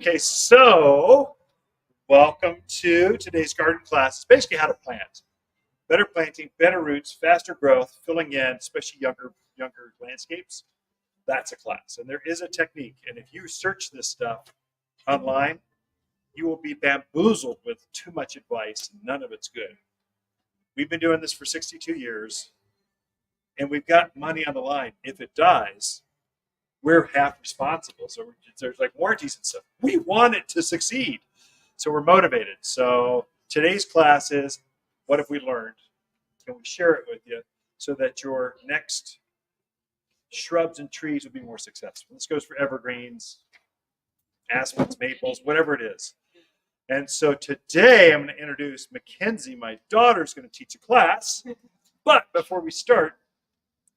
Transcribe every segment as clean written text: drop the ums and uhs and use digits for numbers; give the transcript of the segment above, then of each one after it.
Okay, so welcome to today's garden class. It's basically how to plant. Better planting, better roots, faster growth, filling in, especially younger landscapes. That's a class. And there is a technique. And if you search this stuff online, you will be bamboozled with too much advice. None of it's good. We've been doing this for 62 years, and we've got money on the line. If it dies, we're half responsible. So there's like warranties and stuff. We want it to succeed. So we're motivated. So today's class is, what have we learned? Can we share it with you so that your next shrubs and trees will be more successful? This goes for evergreens, aspens, maples, whatever it is. And so today I'm going to introduce Mackenzie. My daughter's going to teach a class. But before we start,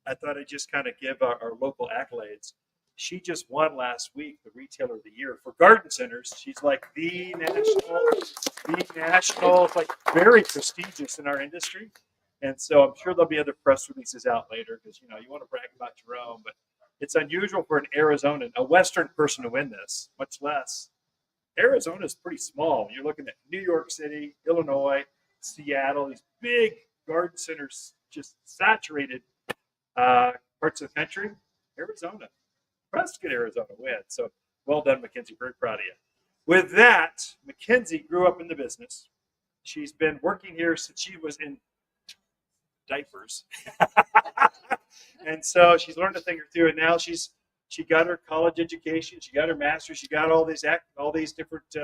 I thought I'd just kind of give our local accolades. She just won last week the Retailer of the Year for garden centers. She's like the national, like very prestigious in our industry. And so I'm sure there'll be other press releases out later because, you want to brag about your own. But it's unusual for an Arizonan, a Western person to win this, much less. Arizona is pretty small. You're looking at New York City, Illinois, Seattle, these big garden centers, just saturated parts of the country. Arizona. Prescott, Arizona win. So well done, Mackenzie. Very proud of you. With that, Mackenzie grew up in the business. She's been working here since she was in diapers. And so she's learned a thing or two, and now she got her college education, she got her master's, she got all these different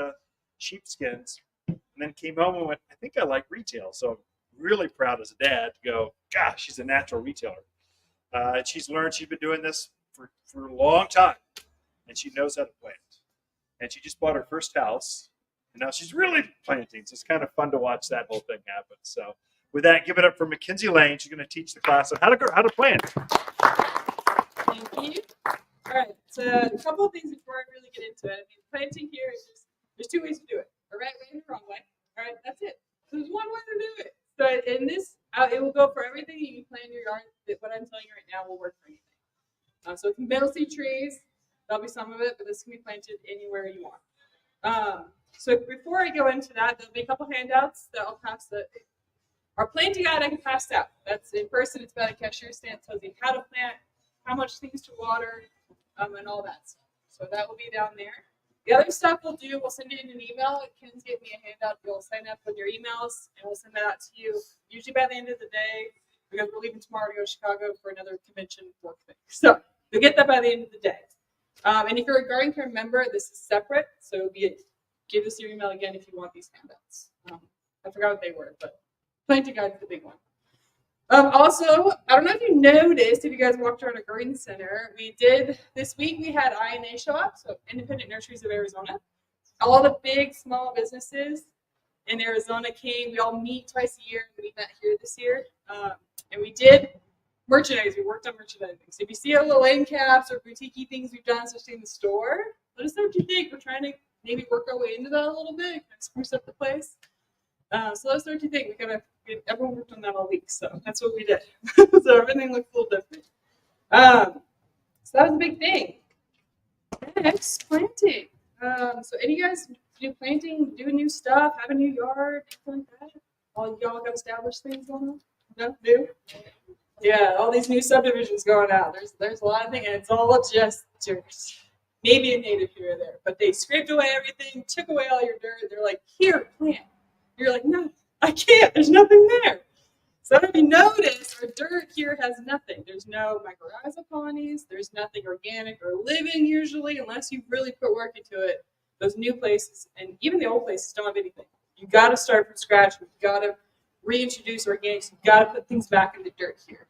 sheepskins, and then came home and went, I think I like retail. So I'm really proud as a dad to go, gosh, she's a natural retailer. And she's been doing this for a long time, and she knows how to plant. And she just bought her first house, and now she's really planting. So it's kind of fun to watch that whole thing happen. So with that, give it up for Mackenzie Lane. She's going to teach the class on how to plant. Thank you. All right, so a couple of things before I really get into it. I mean, planting here is just, there's two ways to do it, a right way and a wrong way. All right, that's it. So there's one way to do it. So in this, it will go for everything you can plant in your yard. What I'm telling you right now will work for anything. So it can middle seed trees, that'll be some of it, but this can be planted anywhere you want. So before I go into that, there'll be a couple handouts that I'll pass. Our planting guide I can pass out. That's in person. It's about a cashier stand. Tells you how to plant, how much things to water, and all that stuff. So that will be down there. The other stuff we'll send it in an email. Ken's get me a handout. You'll sign up with your emails, and we'll send that out to you usually by the end of the day because we're leaving tomorrow to go to Chicago for another convention work thing. So you'll get that by the end of the day. And if you're a Garden Care member, this is separate. So give us your email again if you want these handouts. I forgot what they were, but planting guide is the big one. Also, I don't know if you noticed, if you guys walked around a garden center, this week we had INA show up, so Independent Nurseries of Arizona. All the big, small businesses in Arizona came. We all meet twice a year. We met here this year. And we did merchandise. We worked on merchandising. So if you see our little end caps or boutique things we've done, especially in the store, let us know what you think. We're trying to maybe work our way into that a little bit, kind of spruce up the place. So let us know what you think. Everyone worked on that all week, so that's what we did. So everything looks a little different. So that was a big thing. Next, planting. So any of you guys do planting, do new stuff, have a new yard, anything like that? All y'all got established things going on? No? New? Yeah, all these new subdivisions going out. There's a lot of things, and it's all just dirt. Maybe a native here or there, but they scraped away everything, took away all your dirt. They're like, here, plant. You're like, no, I can't. There's nothing there. So if you notice, our dirt here has nothing. There's no mycorrhizal colonies. There's nothing organic or living usually, unless you really put work into it. Those new places and even the old places don't have anything. You got to start from scratch. You got to reintroduce organics. You got to put things back in the dirt here.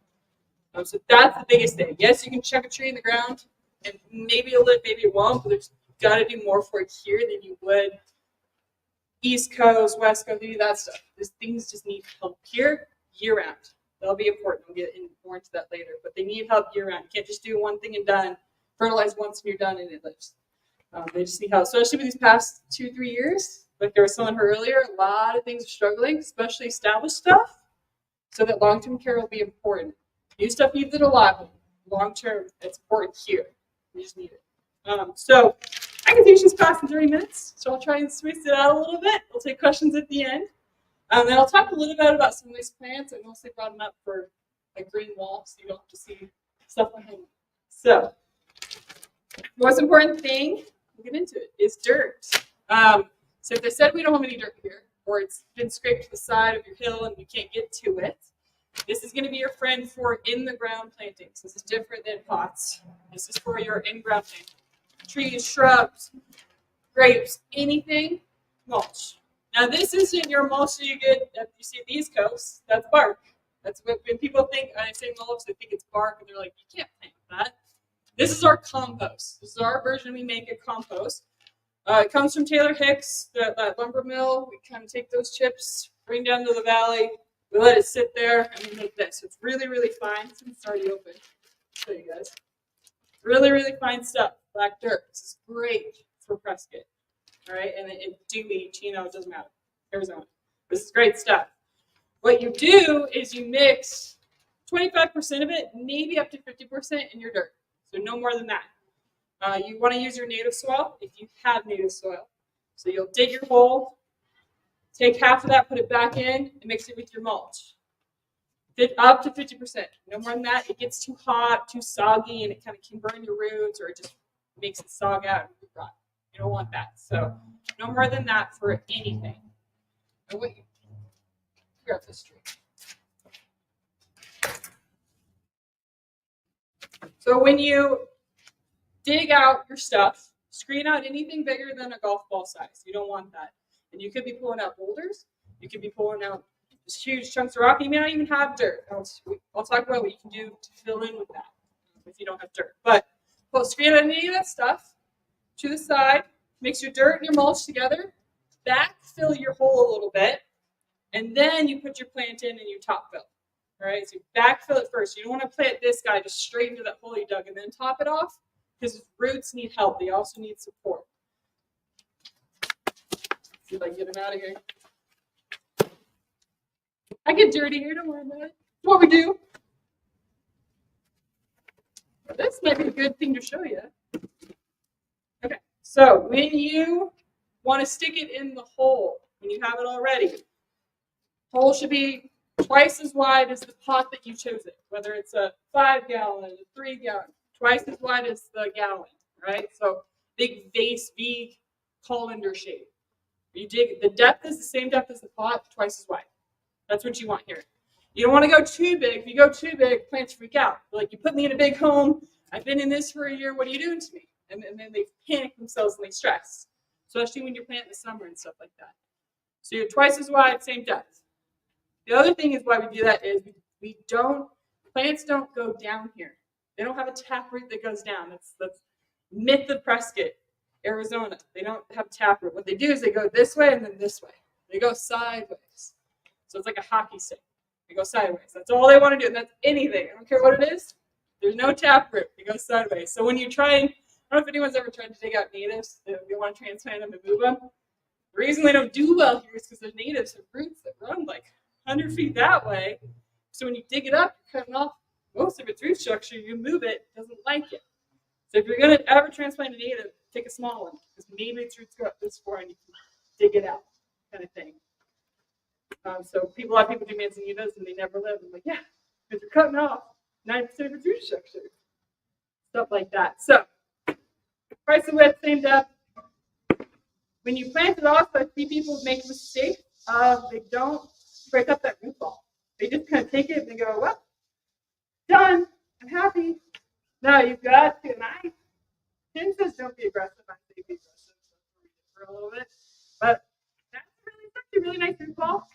So that's the biggest thing. Yes, you can chuck a tree in the ground, and maybe it'll live, maybe it won't. But you've got to do more for it here than you would East Coast, West Coast, any of that stuff. These things just need help here year round. That'll be important. We'll get more into that later. But they need help year round. You can't just do one thing and done, fertilize once and you're done and it lives. They just need help, especially with these past 2-3 years. Like there was someone here earlier, a lot of things are struggling, especially established stuff. So that long-term care will be important. New stuff needs it a lot, but long-term, it's important here. We just need it. So I can teach this class in 30 minutes, so I'll try and space it out a little bit. We'll take questions at the end. And then I'll talk a little bit about some of these plants. I mostly brought them up for a green wall, so you don't have to see stuff behind them. So, most important thing, we'll get into it, is dirt. So if they said we don't have any dirt here, or it's been scraped to the side of your hill and you can't get to it, this is going to be your friend for in-the-ground plantings. This is different than pots. This is for your in-ground plantings. Trees, shrubs, grapes, anything, mulch. Now this isn't your mulch that you get that you see at the East Coast. That's bark. That's what when people think I say mulch, they think it's bark, and they're like, you can't plant that. This is our compost. This is our version. We make a compost. It comes from Taylor Hicks, that lumber mill. We kind of take those chips, bring down to the valley. We let it sit there, and we make this. It's really, really fine. It's already open. I'll show you guys. Really, really fine stuff. Black dirt. This is great for Prescott. All right, and it dewy, Chino, it doesn't matter. Arizona. This is great stuff. What you do is you mix 25% of it, maybe up to 50% in your dirt. So no more than that. You want to use your native soil if you have native soil. So you'll dig your hole, take half of that, put it back in, and mix it with your mulch. Up to 50%. No more than that. It gets too hot, too soggy, and it kind of can burn your roots, or it just makes it sog out and rot. You don't want that. So no more than that for anything. And what you grab this tree. So when you dig out your stuff, screen out anything bigger than a golf ball size. You don't want that. And you could be pulling out boulders. You could be pulling out just huge chunks of rock. You may not even have dirt. I'll talk about what you can do to fill in with that if you don't have dirt. But screen out any of that stuff to the side. Mix your dirt and your mulch together. Backfill your hole a little bit. And then you put your plant in and you top fill. All right, so you backfill it first. You don't want to plant this guy just straight into that hole you dug and then top it off, because roots need help. They also need support. See if I can get him out of here. I get dirty here, don't worry about it. It's what we do. This might be a good thing to show you. Okay, so when you want to stick it in the hole, when you have it already, hole should be twice as wide as the pot that you chose it, whether it's a 5-gallon, a 3-gallon, twice as wide as the gallon, right? So big vase V colander shape. You dig, the depth is the same depth as the pot, twice as wide. That's what you want here. You don't want to go too big. If you go too big, plants freak out. Like, you put me in a big home, I've been in this for a year, what are you doing to me? And then they panic themselves and they stress, especially when you plant in the summer and stuff like that. So you're twice as wide, same depth. The other thing is why we do that is plants don't go down here. They don't have a taproot that goes down. That's myth of Prescott, Arizona. They don't have taproot. What they do is they go this way and then this way. They go sideways. So it's like a hockey stick. They go sideways. That's all they want to do. And that's anything. I don't care what it is. There's no taproot. They go sideways. So when you try and, I don't know if anyone's ever tried to dig out natives. They want to transplant them and move them. The reason they don't do well here is because the natives have roots that run like 100 feet that way. So when you dig it up, you're cutting off most of its root structure. You move it, it doesn't like it. So if you're going to ever transplant a native, take a small one, because maybe its roots go up this far and you can dig it out, kind of thing. So a lot of people do manzanitas and they never live. I'm like, yeah, because you're cutting off 90% of its root structure. Stuff like that. So twice the width, same depth. When you plant it off, I see people make a mistake. They don't break up that root ball. They just kind of take it and they go, well, done. I'm happy. No, you've got to. And Tim says don't be aggressive. I say be aggressive for a little bit. But that's a really nice root ball.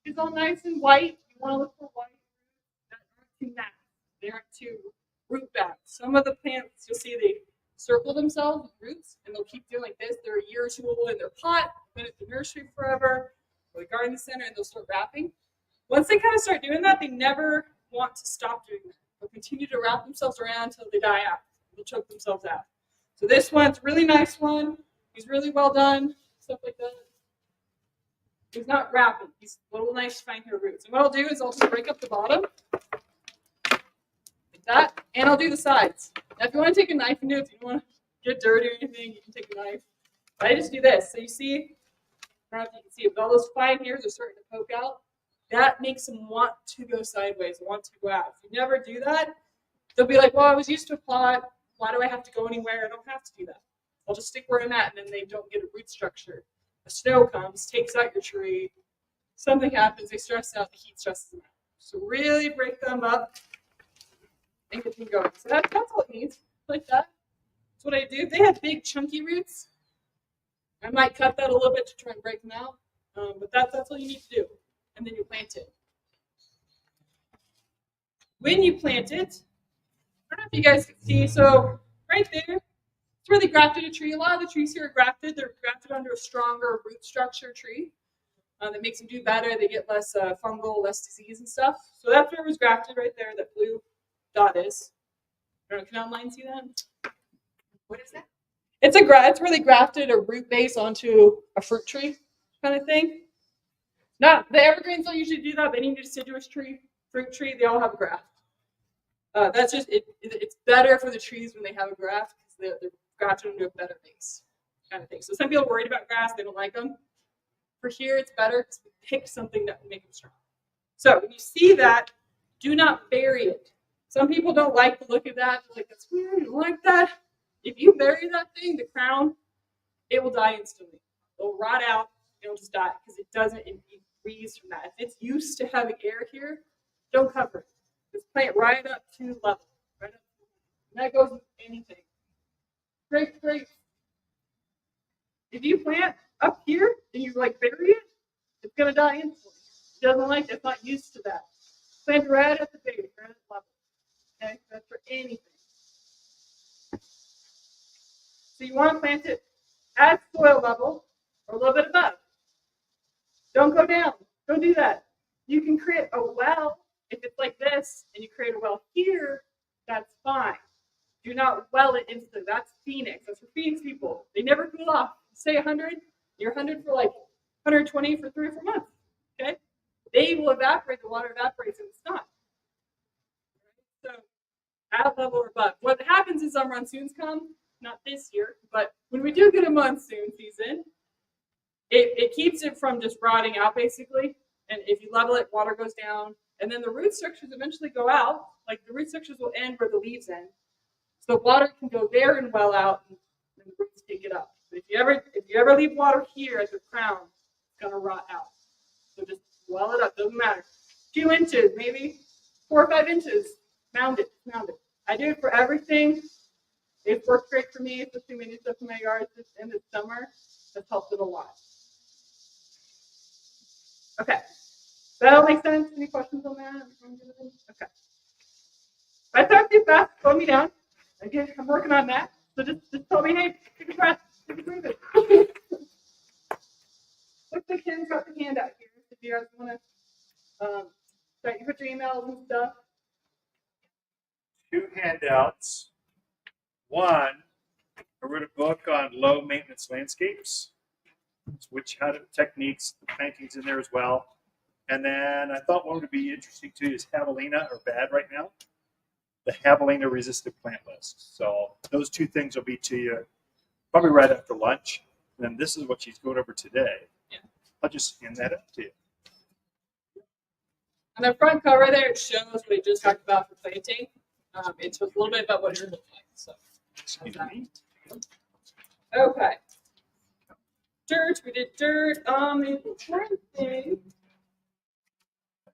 It's all nice and white. You want to look for white that aren't too matte. They aren't too root bound. Some of the plants, you'll see they circle themselves with roots, and they'll keep doing like this. They're a year or two old in their pot, been at the nursery forever, or the garden center, and they'll start wrapping. Once they kind of start doing that, they never want to stop doing that. They'll continue to wrap themselves around until they die out. They'll choke themselves out. So this one's a really nice one. He's really well done. Stuff like that. He's not wrapping. He's little nice fine hair roots. And what I'll do is I'll just break up the bottom like that, and I'll do the sides. Now, if you want to take a knife and do it, if you don't want to get dirty or anything, you can take a knife. But I just do this. So you see, I don't know if you can see it, but all those fine hairs are starting to poke out. That makes them want to go sideways, want to go out. If you never do that, they'll be like, well, I was used to a plot. Why do I have to go anywhere? I don't have to do that. I'll just stick where I'm at, and then they don't get a root structure. The snow comes, takes out your tree. Something happens, they stress out, the heat stresses them out. So really break them up and get them going. So that's all it needs, like that. That's what I do. If they have big chunky roots, I might cut that a little bit to try and break them out. But that's all you need to do. And then you plant it. When you plant it, I don't know if you guys can see, so right there, it's where they grafted a tree. A lot of the trees here are grafted. They're grafted under a stronger root structure tree. That makes them do better. They get less fungal, less disease and stuff. So that's where it was grafted right there, that blue dot is. I don't know, can online see that? What is that? It's where they grafted a root base onto a fruit tree kind of thing. Not the evergreens don't usually do that, but any deciduous tree, fruit tree, they all have a graft. That's just it's better for the trees when they have a graft because they're grafted into a better base kind of thing. So some people are worried about grafts, they don't like them. For here, it's better because we pick something that will make them strong. So when you see that, do not bury it. Some people don't like the look of that. They're like, that's weird, you don't like that. If you bury that thing, the crown, it will die instantly. It'll rot out, it'll just die because it breathes from that. If it's used to having air here, don't cover it. Just plant right up to level. Right up. And that goes with anything. Great. If you plant up here and you like bury it, it's gonna die instantly. It doesn't like it, it's not used to that. Plant right at the base, right at the level. Okay, that's for anything. So you want to plant it at soil level or a little bit above. Don't go down. Don't do that. You can create a well if it's like this, and you create a well here. That's fine. Do not well it instantly. That's Phoenix. That's for Phoenix people. They never cool off. Say 100. You're 100 for like 120 for 3 or 4 months. Okay? They will evaporate. The water evaporates and it's not. So at level or above. What happens is our monsoons come, not this year, but when we do get a monsoon season, it keeps it from just rotting out basically. And if you level it, water goes down. And then the root structures eventually go out. Like the root structures will end where the leaves end. So water can go there and well out, and the roots take it up. But if you ever leave water here at the crown, it's gonna rot out. So just well it up. Doesn't matter. 2 inches, maybe 4 or 5 inches. Mound it. I do it for everything. It's worked great for me, especially when I do stuff in my yard in the summer. That's helped it a lot. Okay. Does that all make sense? Any questions on that? Okay. If I talk too fast, slow me down. Again, I'm working on that. So just tell me, hey, take a breath. Take a breather. Looks like Ken's got the handout here. If you guys want to you put your emails and stuff. 2 handouts. One, I wrote a book on low maintenance landscapes, which had techniques, the plantings in there as well. And then I thought one would be interesting too is javelina or bad right now. The javelina resistant plant list. So those 2 things will be to you probably right after lunch. And then this is what she's going over today. Yeah. I'll just hand that up to you. On the front cover there, it shows what we just talked about for planting. It's a little bit about what you're looking like. So. Excuse me. Okay. Dirt. We did dirt. The important thing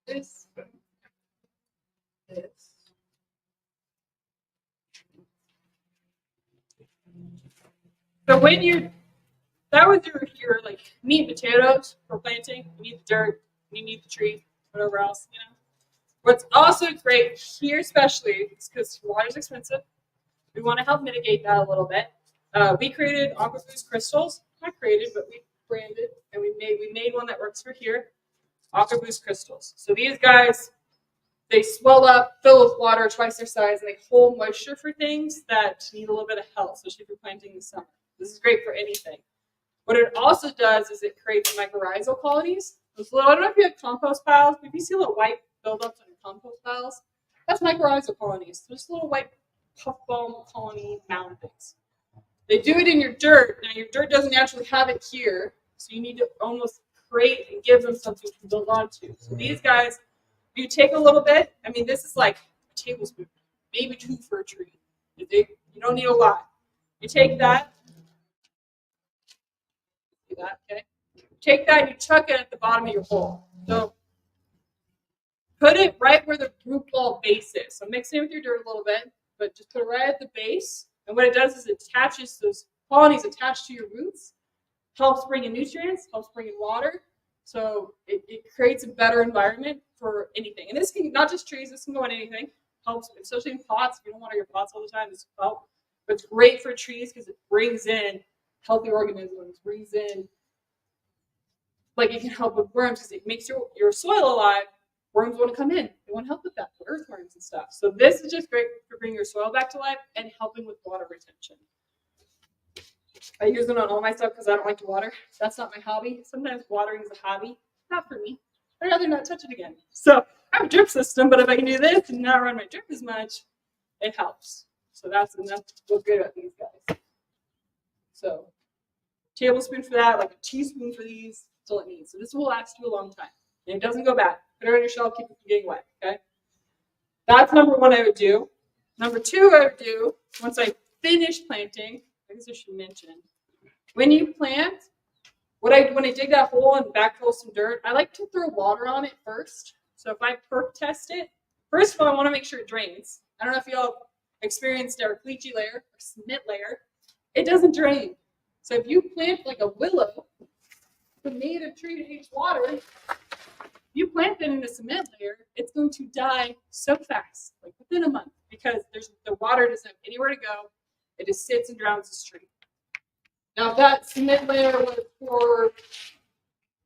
is this. So when that was your like meat and potatoes for planting. You need the dirt. You need the tree. Whatever else, you know. What's also great here, especially, is because water's expensive. We want to help mitigate that a little bit. We created Aqua Boost crystals. Not created, but we branded and we made one that works for here. Aqua Boost crystals. So these guys, they swell up, fill with water twice their size, and they hold moisture for things that need a little bit of help, especially if you're planting in the summer. This is great for anything. What it also does is it creates mycorrhizal colonies. Those little, I don't know if you have compost piles, but if you see little white buildups on your compost piles, that's mycorrhizal colonies. So just little white puff ball colony mound things. They do it in your dirt. Now your dirt doesn't naturally have it here, so you need to almost create and give them something to build onto. So these guys, you take a little bit. I mean, this is like a tablespoon, maybe 2 for a tree. You don't need a lot. You take that. Do that, okay? Take that and you chuck it at the bottom of your bowl. So put it right where the root ball base is. So mix it with your dirt a little bit, but just put it right at the base. And what it does is it attaches those colonies attached to your roots, helps bring in nutrients, helps bring in water. So it creates a better environment for anything. And this can not just trees, this can go on anything. Helps, especially in pots. If you don't water your pots all the time, this will help. But it's great for trees because it brings in healthy organisms, brings in, like it can help with worms because it makes your soil alive. Worms want to come in. They want to help with that, the earthworms and stuff. So this is just great for bringing your soil back to life and helping with water retention. I use it on all my stuff because I don't like to water. That's not my hobby. Sometimes watering is a hobby. Not for me. I'd rather not touch it again. So I have a drip system, but if I can do this and not run my drip as much, it helps. So that's what's great about these guys. So tablespoon for that, like a teaspoon for these. That's all it needs. So this will last you a long time. And it doesn't go bad. Put it on your shelf, keep it from getting wet. Okay. That's number one I would do. Number two I would do, once I finish planting, I guess I should mention, when you plant, when I dig that hole and backfill some dirt, I like to throw water on it first. So if I perk test it, first of all, I want to make sure it drains. I don't know if y'all experienced our caliche layer or cement layer. It doesn't drain. So if you plant like a willow, the native tree that needs water, you plant it in a cement layer, it's going to die so fast, like within a month, because the water doesn't have anywhere to go. It just sits and drowns the tree. Now, if that cement layer was for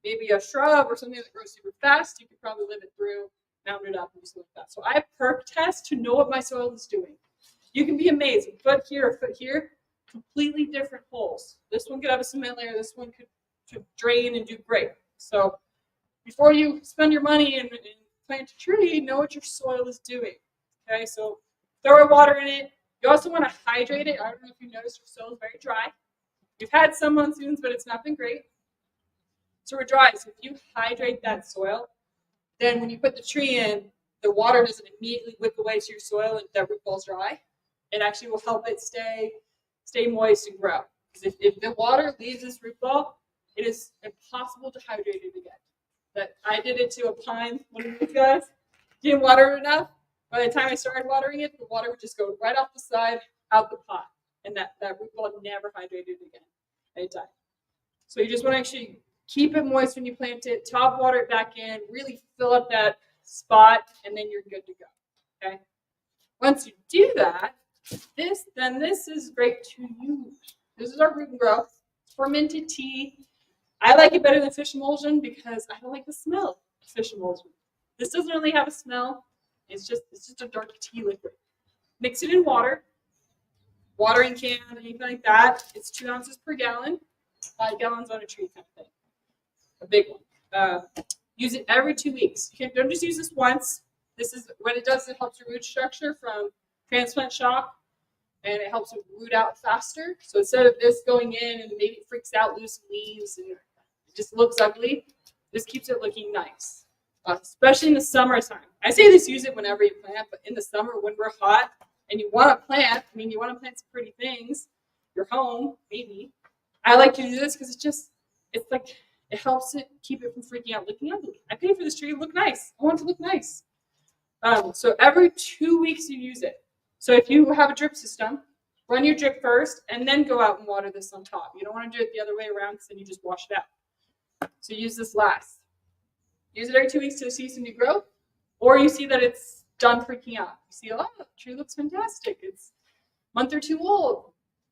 maybe a shrub or something that grows super fast, you could probably live it through, mound it up, and do something like that. So I perk test to know what my soil is doing. You can be amazed. A foot here, completely different holes. This one could have a cement layer. This one could drain and do great. So before you spend your money and plant a tree, know what your soil is doing. Okay, so throw water in it. You also want to hydrate it. I don't know if you noticed your soil is very dry. We've had some monsoons, but it's not been great. So we're dry. So if you hydrate that soil, then when you put the tree in, the water doesn't immediately wick away to your soil and that root ball's dry. It actually will help it stay moist and grow. Because if the water leaves this root ball, it is impossible to hydrate it again. That I did it to a pine, one of these guys, didn't water it enough. By the time I started watering it, the water would just go right off the side, out the pot. And that root ball never hydrated again. And it died. So you just want to actually keep it moist when you plant it, top water it back in, really fill up that spot, and then you're good to go. Okay? Once you do that, this is great to use. This is our root and growth. Fermented tea. I like it better than fish emulsion because I don't like the smell of fish emulsion. This doesn't really have a smell. It's just a dark tea liquid. Mix it in water. Watering can, anything like that. It's 2 ounces per gallon. 5 gallons on a tree kind of thing. A big one. Use it every 2 weeks. Don't just use this once. This is what it does. It helps your root structure from transplant shock, and it helps it root out faster. So instead of this going in and maybe it freaks out, loose leaves, and it just looks ugly, this keeps it looking nice, especially in the summertime. I say this, use it whenever you plant, but in the summer when we're hot and you want to plant, you want to plant some pretty things, your home, maybe. I like to do this because it's like, it helps it keep it from freaking out looking ugly. I paid for this tree to look nice. I want it to look nice. So every 2 weeks you use it. So if you have a drip system, run your drip first and then go out and water this on top. You don't want to do it the other way around because then you just wash it out. So use this last. Use it every 2 weeks to see some new growth, or you see that it's done freaking out. You see, oh, the tree looks fantastic. It's a month or 2 old.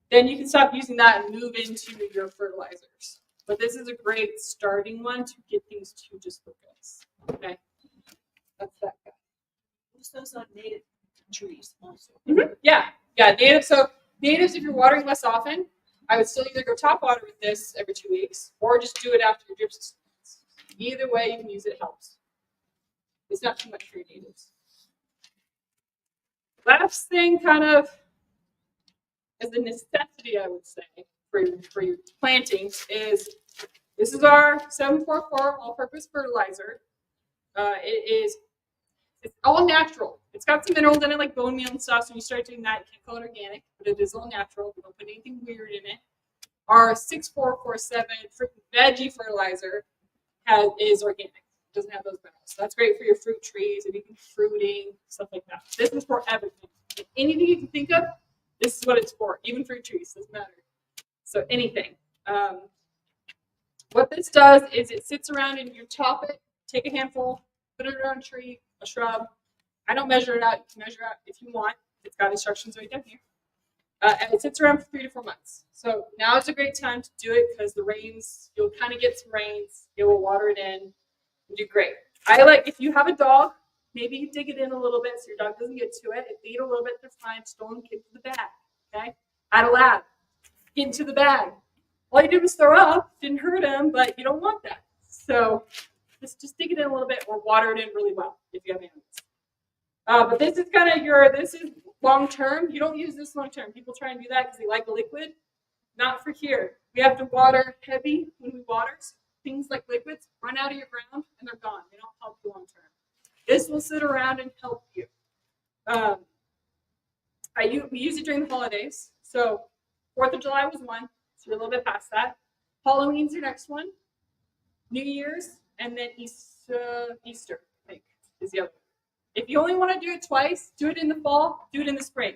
Then you can stop using that and move into your fertilizers. But this is a great starting one to get things to just look nice. Okay, that's that guy. Those on native trees also. Mm-hmm. Yeah, native. So natives, if you're watering less often, I would still either go top water with this every 2 weeks, or just do it after your drip system. Either way you can use it, helps. It's not too much for your natives. Last thing, kind of, as a necessity, I would say, for your plantings is this is our 744 all-purpose fertilizer. It's all natural. It's got some minerals in it like bone meal and stuff. So when you start doing that, you can't call it organic, but it is all natural. We don't put anything weird in it. Our 6447 fruit and veggie fertilizer is organic. It doesn't have those minerals. So that's great for your fruit trees, anything fruiting, stuff like that. This is for everything. Anything you can think of, this is what it's for. Even fruit trees, doesn't matter. So anything. What this does is it sits around and you top it, take a handful, put it around a tree, a shrub. I don't measure it out. You can measure out if you want. It's got instructions right down here. And it sits around for 3 to 4 months. So now is a great time to do it because the rains, you'll kind of get some rains. It will water it in. You do great. I like, if you have a dog, maybe you dig it in a little bit so your dog doesn't get to it. If they eat a little bit, they're fine. Just don't get to the bag. Okay? Add a lab. Get into the bag. All you did was throw up. Didn't hurt him, but you don't want that. So just dig it in a little bit or water it in really well if you have animals. But this is kind of this is long term. You don't use this long term. People try and do that because they like a liquid. Not for here. We have to water heavy when we water. So things like liquids run out of your ground and they're gone. They don't help you long term. This will sit around and help you. We use it during the holidays. So 4th of July was one. So you're a little bit past that. Halloween's your next one. New Year's, and then Easter, I think, is the other one. If you only want to do it twice, do it in the fall, do it in the spring.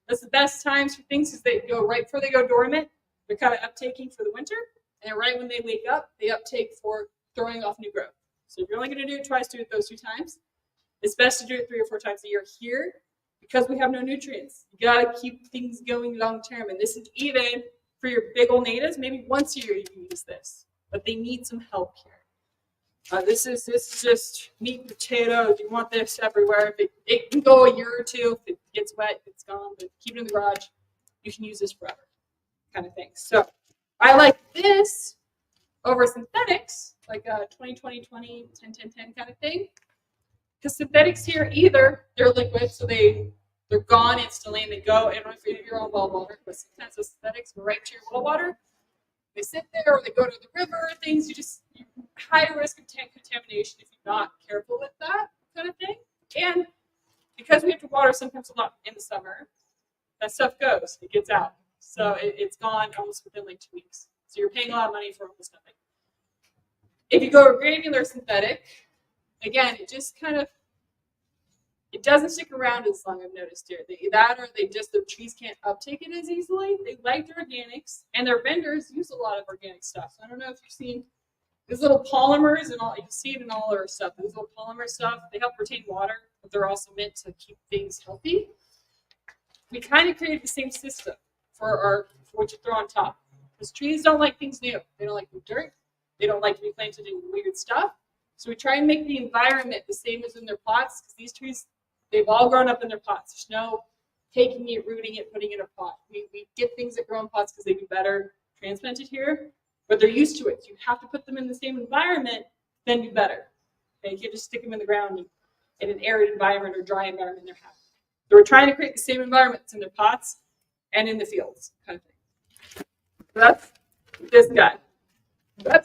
That's the best times for things because they go right before they go dormant. They're kind of uptaking for the winter. And then right when they wake up, they uptake for throwing off new growth. So if you're only going to do it twice, do it those 2 times. It's best to do it 3 or 4 times a year here because we have no nutrients. You got to keep things going long term. And this is even for your big old natives, maybe once a year you can use this. But they need some help here. This is just meat and potatoes. You want this everywhere. It can go a year or 2. If it gets wet, it's gone. But keep it in the garage. You can use this forever, kind of thing. So I like this over synthetics, like a 20-20-20, 10-10-10 kind of thing. Because synthetics here, either they're liquid, so they're gone instantly and they go. I don't know if you have your own well water, but sometimes with synthetics go right to your well water. They sit there or they go to the river, things you're higher risk of tank contamination if you're not careful with that kind of thing. And because we have to water sometimes a lot in the summer, that stuff goes, it gets out. So it's gone almost within like 2 weeks. So you're paying a lot of money for almost nothing. If you go granular synthetic, again, it just kind of, it doesn't stick around as long, I've noticed here. The trees can't uptake it as easily. They like their organics, and their vendors use a lot of organic stuff. So I don't know if you've seen these little polymers and all. You can see it in all our stuff. These little polymer stuff, they help retain water, but they're also meant to keep things healthy. We kind of created the same system for what you throw on top. Because trees don't like things new. They don't like new dirt. They don't like to be planted in weird stuff. So we try and make the environment the same as in their pots, because these trees, they've all grown up in their pots. There's no taking it, rooting it, putting it in a pot. We get things that grow in pots because they do better transplanted here, but they're used to it. So you have to put them in the same environment, then do better. Okay? You can't just stick them in the ground in an arid environment or dry environment. They're happy. So we're trying to create the same environments in their pots and in the fields, kind of thing. So that's this guy. I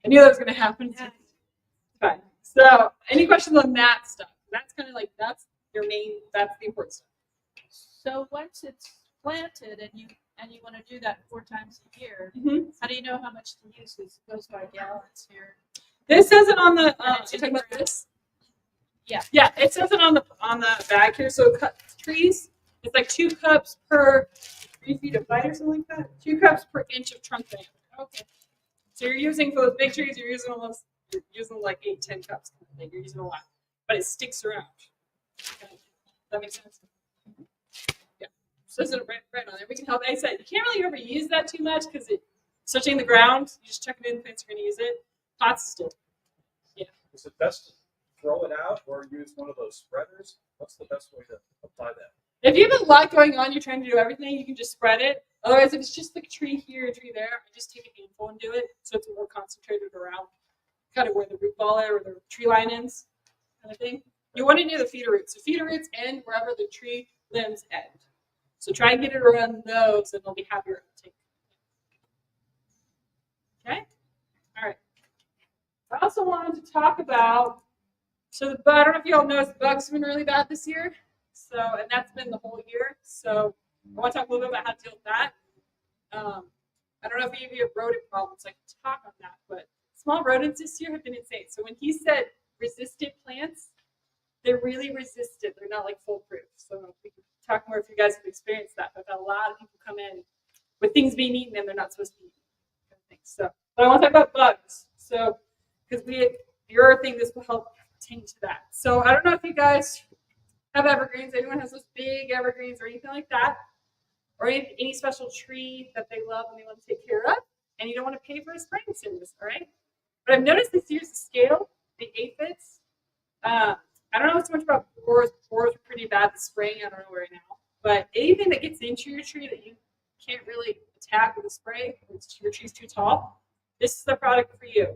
knew that was going to happen. Yeah. Fine. So, any questions on that stuff? That's kind of like that's the important stuff. So once it's planted and you want to do that 4 times a year, how do you know how much to use? It goes by gallons here. This says it on the. You're talking about this? Yeah. Yeah, it says it on the bag here. So trees, it's like 2 cups per 3 feet of height or something like that. 2 cups per inch of trunk diameter. Okay. So you're using for those big trees, you're using like 8-10 cups kind of thing. You're using a lot, but it sticks around. Okay. That makes sense. Yeah. So this is right on there. We can help. I said you can't really ever use that too much because it's touching the ground. You just chuck it in, the plants are going to use it. Pots still. Yeah. Is it best to throw it out or use one of those spreaders? What's the best way to apply that? If you have a lot going on, you're trying to do everything, you can just spread it. Otherwise, if it's just like a tree here, a tree there, I just take a handful and do it so it's more concentrated around kind of where the root ball is or the tree line ends, kind of thing. You want to do the feeder roots. The feeder roots end wherever the tree limbs end. So try and get it around those, and they'll be happier uptake. Okay? All right. I also wanted to talk about, so I don't know if you all noticed, the bugs have been really bad this year. So, and that's been the whole year. So I want to talk a little bit about how to deal with that. I don't know if any of you have rodent problems. I can talk on that, but small rodents this year have been insane. So when he said resistant plants, they're really resistant. They're not like foolproof. So we can talk more if you guys have experienced that. I've had a lot of people come in with things being eaten and they're not supposed to be eaten. Kind of thing. So, but I want to talk about bugs. So, because your thing, this will help tend to that. So I don't know if you guys have evergreens. Anyone has those big evergreens or anything like that, or any special tree that they love and they want to take care of, and you don't want to pay for a spraying service, all right? But I've noticed this year's scale, the aphids. I don't know so much about borers. Borers are pretty bad at spraying. I don't know right now. But anything that gets into your tree that you can't really attack with a spray, if your tree's too tall, this is the product for you.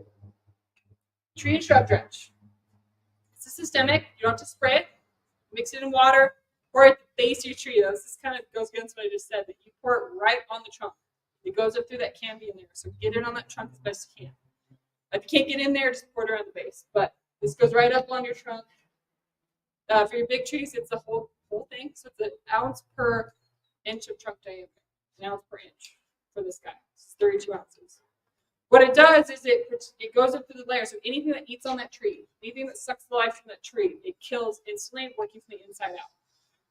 Tree and shrub drench. It's a systemic. You don't have to spray it. Mix it in water. Pour it at the base of your tree. This kind of goes against what I just said, that you pour it right on the trunk. It goes up through that canopy in there. So get it on that trunk as best you can. If you can't get in there, just pour it around the base. But this goes right up on your trunk. For your big trees, it's a whole thing. So it's an ounce per inch of trunk diameter. An ounce per inch for this guy. It's 32 ounces. What it does is it goes up through the layer. So anything that eats on that tree, anything that sucks the life from that tree, it kills instantly, working from the inside out.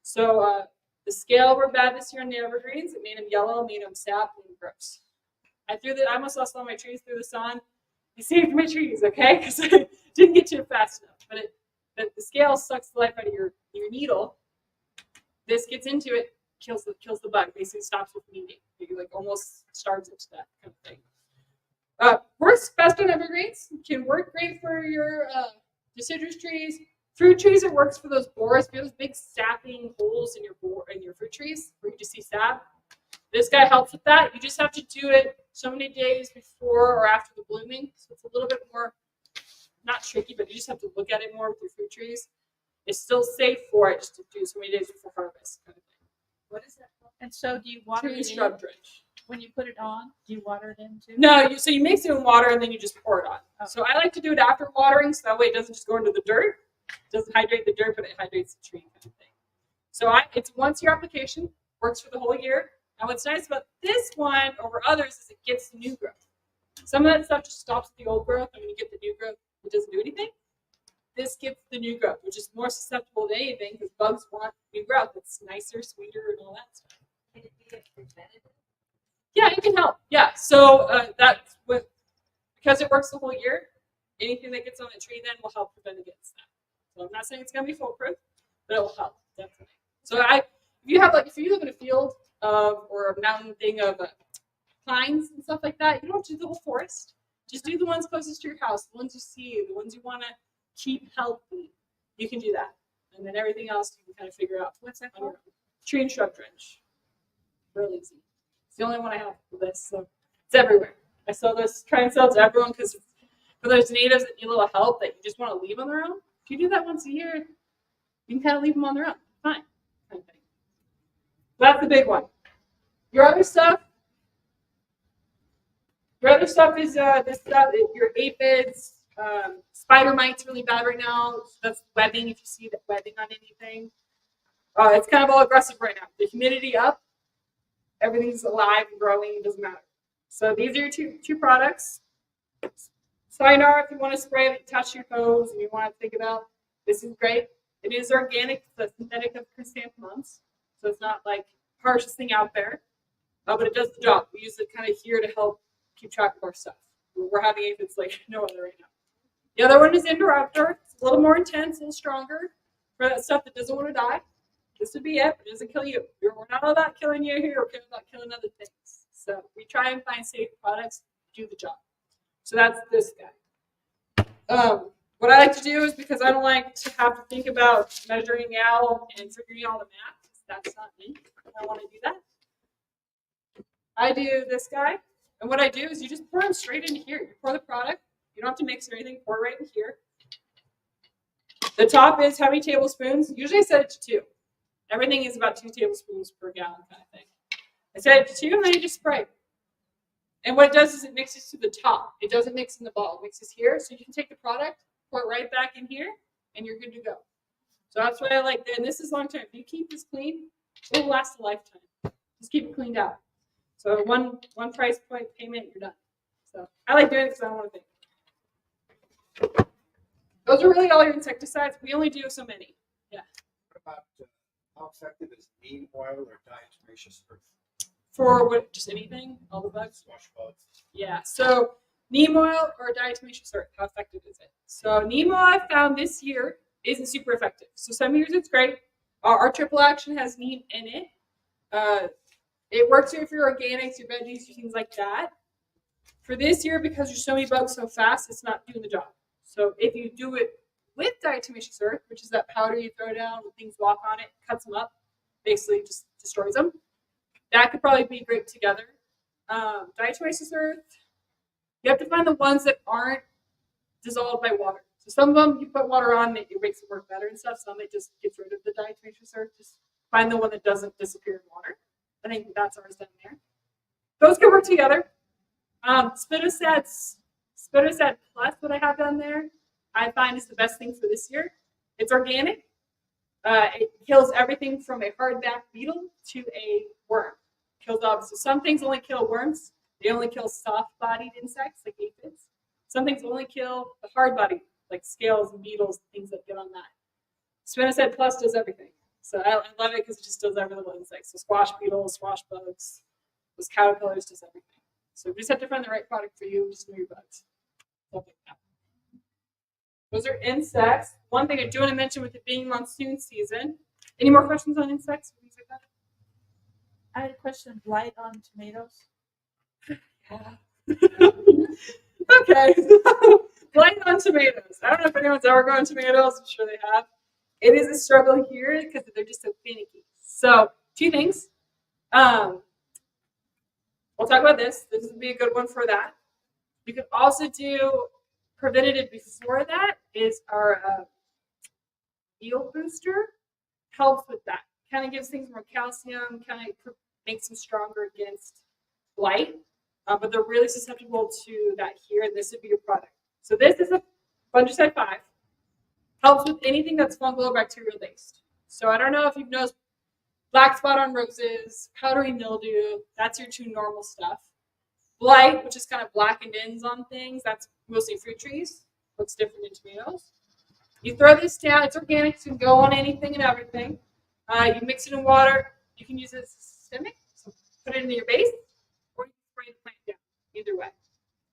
So the scale were bad this year on the evergreens. It made them yellow, made them sap, made them gross. I almost lost all my trees through the sun. I saved my trees, okay? Because I didn't get to it fast enough. But the scale sucks the life out of your needle. This gets into it, kills the bug. Basically stops with eating. It like almost starves it to death, kind of thing. Works best on evergreens. Can work great for your deciduous trees. Fruit trees, it works for those borers. If you have those big sapping holes in your fruit trees where you just see sap, this guy helps with that. You just have to do it so many days before or after the blooming. So it's a little bit more, not tricky, but you just have to look at it more with your fruit trees. It's still safe for it just to do so many days before harvest, kind of thing. What is that called? And so do you water Tree it shrub drench. when you put it on? Do you water it in too? No, so you mix it in water and then you just pour it on. Oh. So I like to do it after watering, so that way it doesn't just go into the dirt. It doesn't hydrate the dirt, but it hydrates the tree, kind of thing. So it's once your application, works for the whole year. And what's nice about this one over others is it gets new growth. Some of that stuff just stops at the old growth, and when you get the new growth, it doesn't do anything. This gets the new growth, which is more susceptible to anything because bugs want new growth. It's nicer, sweeter, and all that stuff. Can it be a preventative? Yeah, it can help. Yeah, so that's what, because it works the whole year, anything that gets on the tree then will help prevent against that. So I'm not saying it's going to be foolproof, but it will help, definitely. So if you live in a field or a mountain thing of pines and stuff like that, you don't have to do the whole forest. Just do the ones closest to your house, the ones you see, the ones you want to keep healthy. You can do that. And then everything else you can kind of figure out. What's that called? Tree and shrub drench. Real easy. It's the only one I have for this, so it's everywhere. I try and sell it to everyone because for those natives that need a little help that you just want to leave on their own, if you do that once a year, you can kind of leave them on their own. Fine. Kind of thing. So that's the big one. Your other stuff is this stuff, your aphids, spider mites really bad right now. That's webbing, if you see that webbing on anything. It's kind of all aggressive right now. The humidity up, everything's alive and growing, it doesn't matter. So these are your two products. Sayonara, if you want to spray it, touch your toes, and you want to think about, this is great. It is organic, it's a synthetic of chrysanthemums, so it's not like harshest thing out there, but it does the job. We use it kind of here to help keep track of our stuff. We're having aphids like no other right now. The other one is indoor-outdoor. It's a little more intense, a little stronger for that stuff that doesn't want to die. This would be it, but it doesn't kill you. We're not all about killing you here. We're about killing other things. So we try and find safe products to do the job. So that's this guy. What I like to do is, because I don't like to have to think about measuring out and figuring out all the math, that's not me. I don't want to do that. I do this guy. And what I do is you just pour them straight into here. You pour the product. You don't have to mix or anything. Pour right in here. The top is how many tablespoons? Usually I set it to 2. Everything is about 2 tablespoons per gallon kind of thing. I set it to 2, and then you just spray. And what it does is it mixes to the top. It doesn't mix in the bottle. It mixes here. So you can take the product, pour it right back in here, and you're good to go. So that's why I like that. And this is long term. If you keep this clean, it will last a lifetime. Just keep it cleaned out. So one price point payment, you're done. So I like doing it because I don't want to think. Those are really all your insecticides. We only do so many. Yeah. What about how effective is neem oil or diatomaceous earth? For what? Just anything? All the bugs? Squash bugs. Yeah. So neem oil or diatomaceous earth, how effective is it? So neem oil I found this year isn't super effective. So some years it's great. Our triple action has neem in it. It works if you're organics, your veggies, your things like that. For this year, because there's so many bugs so fast, it's not doing the job. So if you do it with diatomaceous earth, which is that powder you throw down when things walk on it, cuts them up, basically just destroys them, that could probably be great together. Diatomaceous earth, you have to find the ones that aren't dissolved by water. So some of them you put water on, it makes it work better and stuff. Some it just gets rid of the diatomaceous earth. Just find the one that doesn't disappear in water. I think that's ours down there. Those can work together. Spinosad Plus, what I have down there, I find is the best thing for this year. It's organic. It kills everything from a hardback beetle to a worm. Kills obviously some things only kill worms. They only kill soft-bodied insects like aphids. Some things only kill the hard-bodied, like scales and beetles and things that get on that. Spinosad Plus does everything. So I love it because it just does every little insect. So squash beetles, squash bugs, those caterpillars, does everything. So you just have to find the right product for you. Just know your bugs. Stuff like that. Those are insects. One thing I do want to mention with it being monsoon season. Any more questions on insects? Things like that? I had a question. Blight on tomatoes. Yeah. Okay. Blight on tomatoes. I don't know if anyone's ever grown tomatoes. I'm sure they have. It is a struggle here because they're just so finicky. So 2 things. We'll talk about this. This would be a good one for that. You could also do preventative before that is our yield booster. Helps with that. Kind of gives things more calcium, kind of makes them stronger against blight. But they're really susceptible to that here, and this would be your product. So this is a fungicide 5. Helps with anything that's fungal or bacterial based. So I don't know if you've noticed black spot on roses, powdery mildew, that's your 2 normal stuff. Blight, which is kind of blackened ends on things, that's mostly fruit trees. What's different in tomatoes? You throw this down, it's organic, so you can go on anything and everything. You mix it in water, you can use it as systemic, so put it in your base, or you can spray the plant down, either way.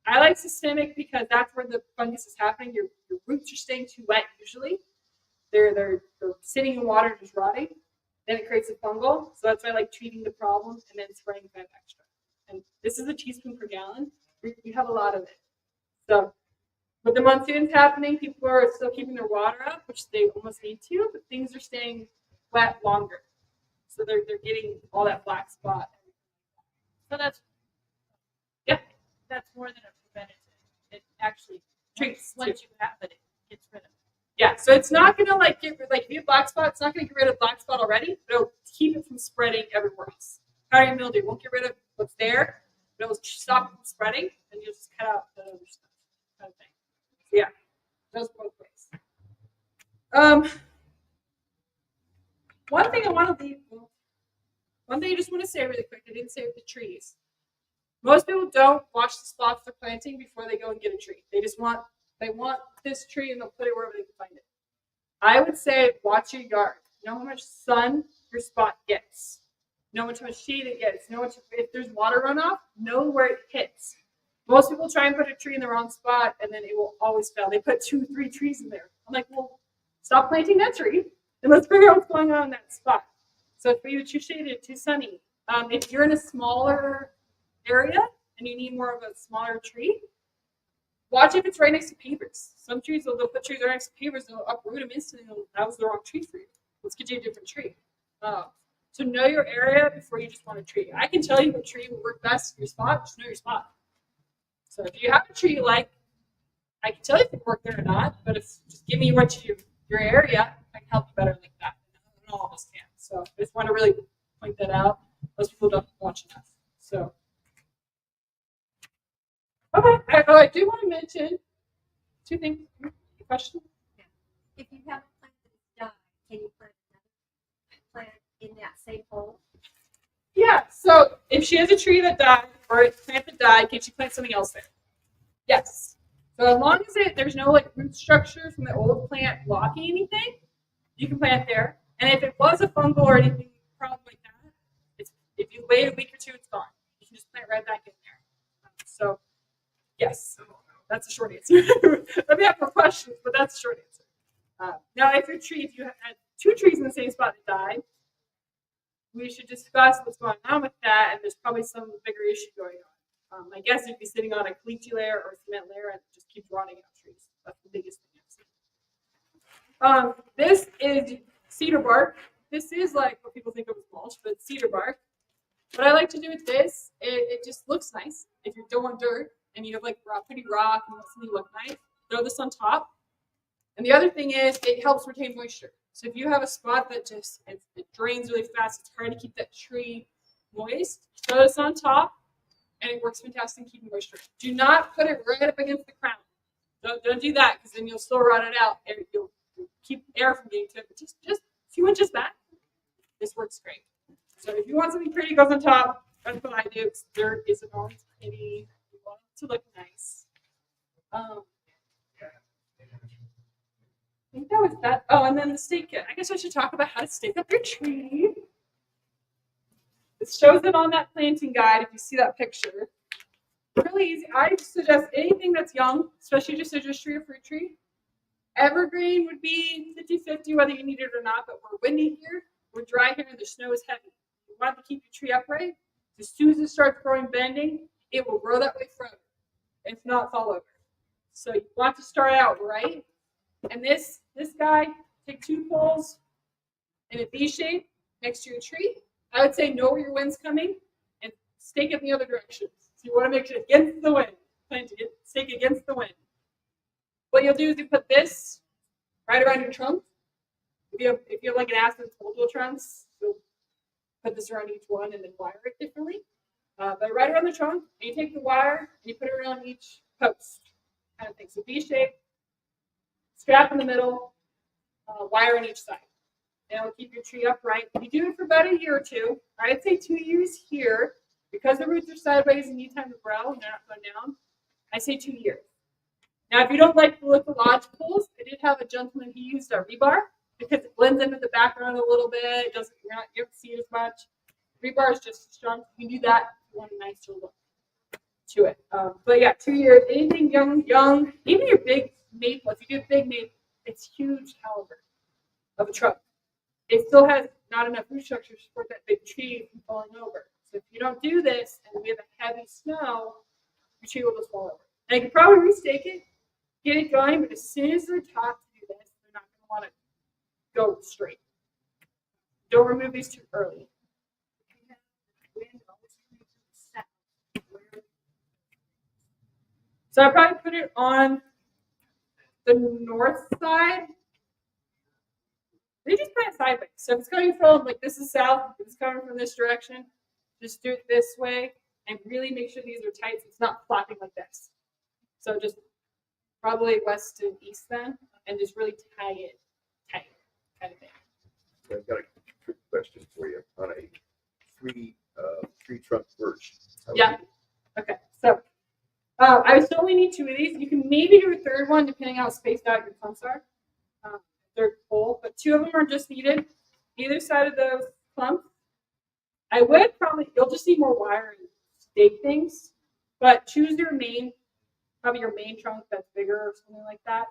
I like systemic because that's where the fungus is happening. Your roots are staying too wet usually. They're sitting in water just rotting. Then it creates a fungal. So that's why I like treating the problem and then spraying 5 extra. And this is a teaspoon per gallon. You have a lot of it. So with the monsoons happening, people are still keeping their water up, which they almost need to, but things are staying wet longer. So they're getting all that black spot. So that's more than a preventative. It actually Treats once you have it, it gets rid of it. Yeah, so it's not gonna get if you have black spot, it's not gonna get rid of black spot already, but it'll keep it from spreading everywhere else. Powdery mildew won't get rid of what's there, but it'll stop it from spreading, and you'll just cut out the other stuff, kind of thing. So yeah, goes both ways. One thing I just want to say really quick, I didn't say with the trees. Most people don't watch the spots they're planting before they go and get a tree. They want this tree and they'll put it wherever they can find it. I would say watch your yard. Know how much sun your spot gets. Know how much shade it gets. Know if there's water runoff, know where it hits. Most people try and put a tree in the wrong spot and then it will always fail. They put 2-3 trees in there. I'm like, well, stop planting that tree and let's figure out what's going on in that spot. So if you're too shaded, too sunny, if you're in a smaller area and you need more of a smaller tree, watch if it's right next to pavers. Some trees, they'll put trees right next to pavers and they'll uproot them instantly. That was the wrong tree for you. Let's get you a different tree. So know your area before you just want a tree. I can tell you what tree will work best for your spot. Just know your spot. So if you have a tree you like, I can tell you if it worked there or not. But if just give me what your area, I can help you better like that. Not all of us can. So So I just want to really point that out. Most people don't watch enough. So, okay. I do want to mention 2 things. Question? If you have a plant that died, can you plant another plant in that same hole? Yeah. So if she has a tree that died or a plant that died, can she plant something else there? Yes. So as long as there's no like root structure from the old plant blocking anything, you can plant there. And if it was a fungal or anything problem like that, if you wait a week or 2, it's gone. You can just plant right back in there. So yes, that's a short answer. Let me have more questions, but that's a short answer. Now, if you had 2 trees in the same spot that died, we should discuss what's going on with that, and there's probably some bigger issue going on. I guess it'd be sitting on a caliche layer or cement layer and just keep rotting out trees. That's the biggest thing I've seen. This is cedar bark. This is like what people think of as mulch, but it's cedar bark. What I like to do with this, it just looks nice. If you don't want dirt and you have like pretty rock and something look nice, throw this on top. And the other thing is it helps retain moisture. So if you have a spot that just it drains really fast, it's hard to keep that tree moist, throw this on top, and it works fantastic in keeping moisture. Do not put it right up against the crown. Don't do that because then you'll still rot it out. And you'll keep air from getting to it. But just a few inches back, this works great. So if you want something pretty, it goes on top. That's what I do. Dirt isn't always pretty. You want it to look nice. I think that was that. Oh, and then the stake kit. I guess I should talk about how to stake up your tree. It shows it on that planting guide if you see that picture. Really easy. I suggest anything that's young, especially deciduous tree or fruit tree. Evergreen would be 50-50 whether you need it or not, but we're windy here, we're dry here, and the snow is heavy. You want to keep your tree upright. As soon as it starts growing bending, it will grow that way forever, if not fall over. So you want to start out right. And this guy, take 2 poles in a V shape next to your tree. I would say know where your wind's coming and stake it in the other direction. So you want to make sure against the wind. Stake against the wind. What you'll do is you put this right around your trunk. If you have like an acid multiple trunks, you'll put this around each one and then wire it differently. But right around the trunk, and you take the wire and you put it around each post, kind of thing. So V shape. Strap in the middle, wire on each side. And it'll keep your tree upright. If you do it for about a year or 2, I'd say 2 years here, because the roots are sideways and need time to grow and they're not going down, I say 2 years. Now, if you don't like the look of lodge poles, I did have a gentleman, he used a rebar because it blends into the background a little bit. It doesn't, you don't see it as much. Rebar is just strong. You can do that if you want a nicer look to it. But yeah, 2 years. Anything young, even your big maple. If you do big maple, it's huge caliber of a trunk. It still has not enough root structure to support that big tree from falling over. So if you don't do this and we have a heavy snow, your tree will just fall over. And I could probably restake it, get it going, but as soon as they're taught to do this, they're not going to want to go straight. Don't remove these too early. So I probably put it on the north side. They just plant sideways. So if it's coming from, like this is south, if it's coming from this direction, just do it this way and really make sure these are tight so it's not flapping like this. So just probably west to east then, and just really tie it tight, kind of thing. So I've got a quick question for you on a tree trunk birch. Yeah. Okay. So I would still only need 2 of these. You can maybe do a third one depending how spaced out your clumps are. Third pole, but 2 of them are just needed. Either side of those clumps. I would probably, you'll just need more wire and stake things, but choose your main, probably your main trunk that's bigger or something like that.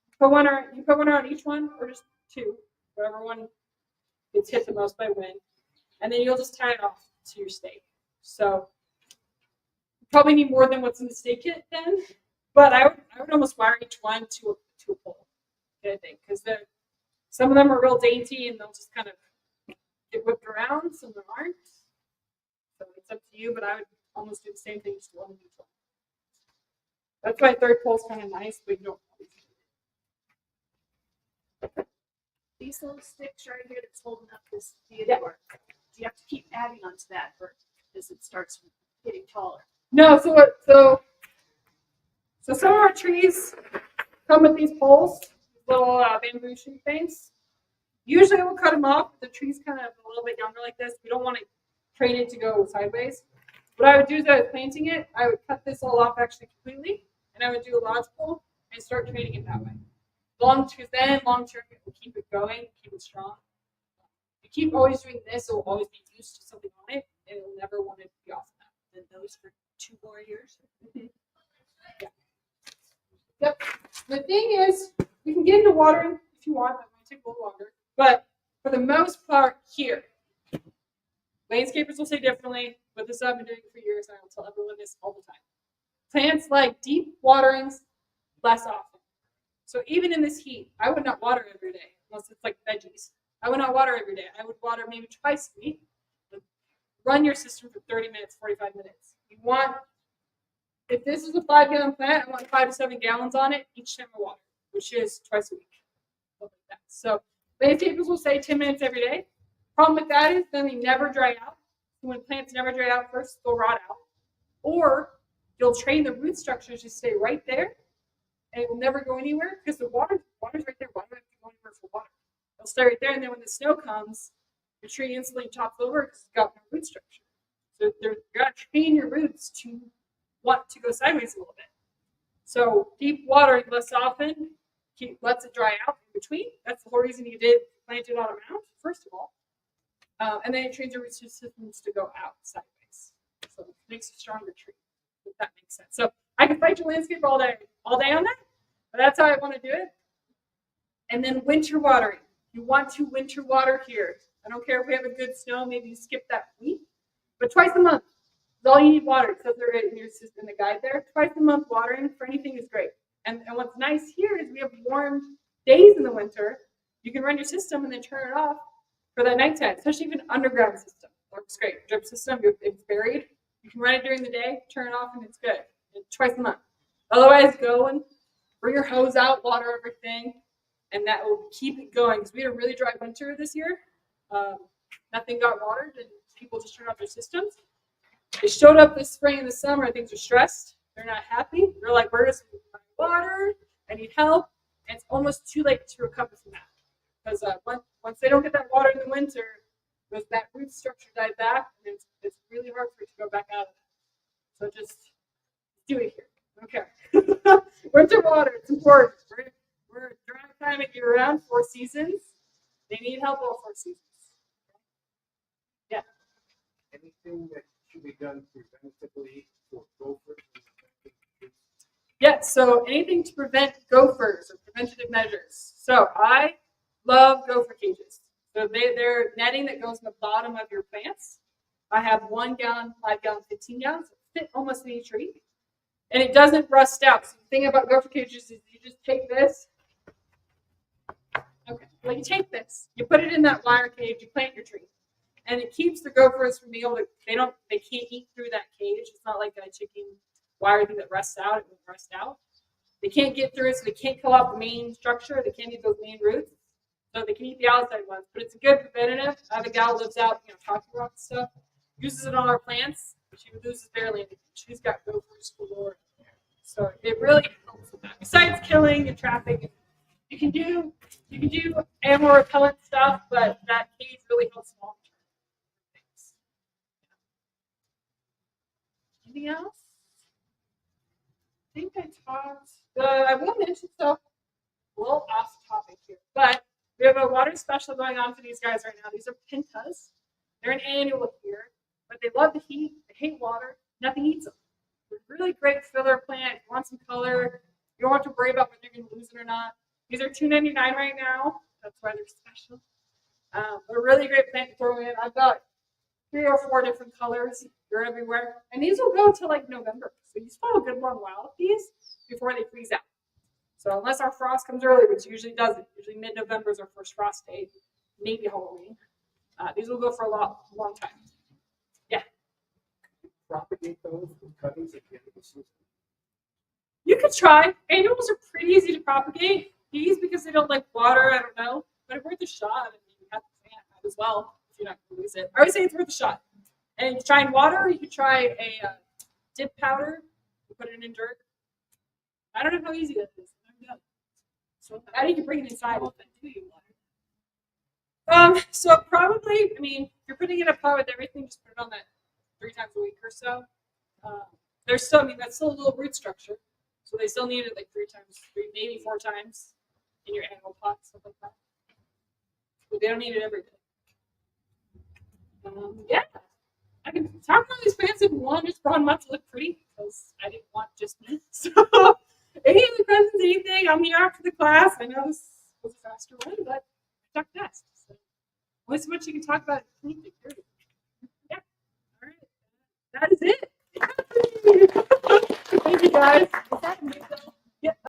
You put one on each one, or just 2, whatever one gets hit the most by wind, and then you'll just tie it off to your stake. So you probably need more than what's in the stake kit then, but I would almost wire each one to a pole, I think, because some of them are real dainty and they'll just kind of get whipped around, some of them aren't. So it's up to you, but I would almost do the same thing, just one of each one. That's why third pole is kind of nice, but you don't always need these little sticks right here that's holding up this theodore, do you have to keep adding onto that or as it starts getting taller? No, so some of our trees come with these poles, little bamboo shoot things. Usually we'll cut them off. The tree's kind of a little bit younger like this. We don't want to train it to go sideways. What I would do is I was planting it, I would cut this all off actually completely, and I would do a lodge pole and start training it that way. Long term, it will keep it going, keep it strong. If you keep always doing this, it will always be used to something on it, and it will never want to be off of that. And those for 2 more years? Yeah. Yep. The thing is, we can get into watering if you want. That might take a little longer. But for the most part, here, landscapers will say differently, but this I've been doing for years, and I will tell everyone this all the time. Plants like deep waterings less often. So even in this heat, I would not water every day, unless it's like veggies. I would not water every day. I would water maybe twice a week. Run your system for 30 minutes, 45 minutes. You want, if this is a 5-gallon plant, I want 5 to 7 gallons on it each time I water, which is twice a week. Like that. So landscapers will say 10 minutes every day. Problem with that is then they never dry out. When plants never dry out first, they'll rot out. Or you'll train the root structures to stay right there, and it will never go anywhere because the water's right there. Why do I have to go anywhere for water? It'll stay right there, and then when the snow comes, the tree instantly tops over because it's got no root structure. So you got to train your roots to want to go sideways a little bit. So deep watering less often lets it dry out in between. That's the whole reason you did plant it on a mound, first of all. And then it trains your root systems to go out sideways. So it makes a stronger tree, if that makes sense. So I can fight your landscape all day on that, but that's how I want to do it. And then winter watering. You want to winter water here. I don't care if we have a good snow, maybe you skip that week, but twice a month is all you need water. It says there in your system, in the guide there. Twice a month watering for anything is great. And what's nice here is we have warm days in the winter. You can run your system and then turn it off for that nighttime, especially if an underground system. Works great. Drip system, it's buried. You can run it during the day, turn it off, and it's good. And twice a month. Otherwise, go and bring your hose out, water everything, and that will keep it going. Because we had a really dry winter this year. Nothing got watered, and people just turned off their systems. They showed up this spring and the summer, and things are stressed. They're not happy. They're like, where's my water? I need help. And it's almost too late to recover from that. Because once they don't get that water in the winter, that root structure died back, and it's really hard for it to go back out of it. So just do it here. Okay. Winter water, it's important. We're a dry climate year round, 4 seasons. They need help all 4 seasons. Yeah. Anything that should be done preventatively for gophers? Yeah, so anything to prevent gophers or preventative measures. So I love gopher cages. So they're netting that goes in the bottom of your plants. I have 1 gallon, 5 gallon, 15 gallons. It fit almost any tree. And it doesn't rust out. So the thing about gopher cages is you just take this. Okay, well you take this, you put it in that wire cage, you plant your tree. And it keeps the gophers from being able to, they can't eat through that cage. It's not like a chicken wire thing that rusts out, it won't rust out. They can't get through it, so they can't kill off the main structure, they can't eat those main roots. So they can eat the outside ones, but it's a good preventative. I have a gal who lives out, talking about stuff, uses it on our plants. She loses barely anything. She's got gophers galore. So it really helps with that. Besides killing and trapping, you can do animal repellent stuff, but that cage really helps long term things. Anything else? I think I talked. I will mention stuff a little off topic here, but we have a water special going on for these guys right now. These are pintas. They're an annual here, but they love the heat. They hate water. Nothing eats them. They're really great filler plant. If you want some color, you don't have to worry about whether you're going to lose it or not. These are $2.99 right now. That's why they're special. They're a really great plant to throw in. I've got 3 or 4 different colors. They're everywhere. And these will go to like November. So you still have a good long while with these before they freeze out. So unless our frost comes early, which usually doesn't, usually mid-November is our first frost date, maybe Halloween. These will go for a long time. Yeah. Propagate those with cuttings at the end of the season. You could try. Annuals are pretty easy to propagate. These, because they don't like water, I don't know. it's worth a shot. I mean, you have the plant might as well if you're not going to lose it. I would say it's worth a shot. And try in water. You could try a dip powder. You put it in dirt. I don't know how easy that is. I don't know. So I think you bring it inside. How often do you water? So probably, I mean, if you're putting in a pot with everything, just put it on that 3 times a week or so. There's still, I mean, that's still a little root structure, so they still need it like 3 times, maybe 4 times in your annual pot, stuff like that. But they don't need it every day. Yeah, I can talk about these plants if you want. Just for months to look pretty, because I didn't want just me. So, any other questions, anything? I'm here after the class. I know this was a faster one, but I talked fast. So, only so much you can talk about. Yeah. All right. That is it. Thank you, guys.